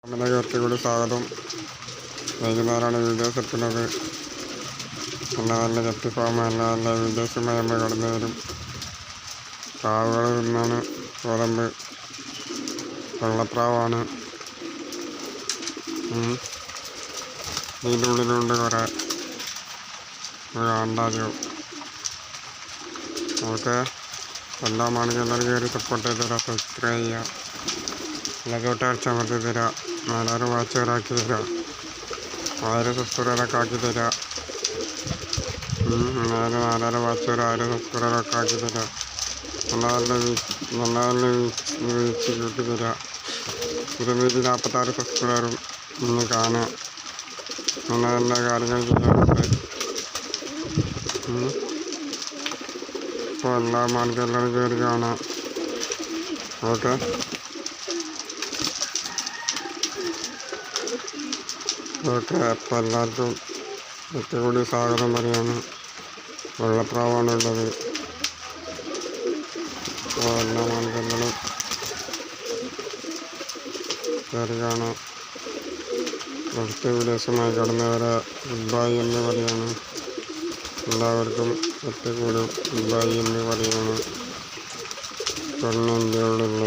കുറച്ചുകൂടി സ്വാഗതം. വൈകുന്നേരമാണ് വീഡിയോസ് എടുക്കുന്നത്. നല്ല നല്ല ജപ്തി ഫാം നല്ല നല്ല വീഡിയോസുമായി നമ്മൾ കടന്നു വരും. പ്രാവുകൾ തിന്നാണ് ഗോതമ്പ്. വെള്ളപ്രാവാണ്. ഇതിൻ്റെ ഉള്ളിലുണ്ട് കുറേ ആണ്ടാദ്യം. നമുക്ക് എല്ലാമാണെങ്കിൽ എല്ലാവരും കയറി സപ്പോർട്ട് ചെയ്ത് തരാം. സബ്സ്ക്രൈബ് ചെയ്യുക. എല്ലാത്തോട്ട് അടിച്ചമർത്തി തരാം. 4000 വാച്ചുകാരാക്കി തരാം. 1000 സബ്സ്ക്രൈബറൊക്കെ ആക്കി തരാം. 4000 വാച്ചുകാർ 1000 സബ്സ്ക്രൈബറൊക്കെ ആക്കി തരാം. നല്ല നല്ല വീഴ്ച കൂട്ടി തരാം. 246 സബ്സ്ക്രൈബറും ഇന്ന് കാണാം. നല്ല നല്ല കാര്യങ്ങൾ ചെയ്യാറുണ്ട്. ഇപ്പോൾ എല്ലാ മാർക്കും എല്ലാവരും കയറി കാണാം. ഓക്കെ. അപ്പോൾ എല്ലാവർക്കും ഏറ്റവും കൂടി സ്വാഗതം പറയാണ്. വെള്ളപ്രാവാണുള്ളത്. അപ്പോൾ എല്ലാ മാർഗങ്ങളും കയറി കാണാം. അടുത്ത വീഡിയോസുമായി കടന്നവരെ ഗുഡ് ബൈ എന്ന് പറയാണ്. എല്ലാവർക്കും ഏറ്റവും കൂടി ഗുഡ് ബൈ എന്ന് പറയാണ്. ഇന്ത്യയോടുള്ള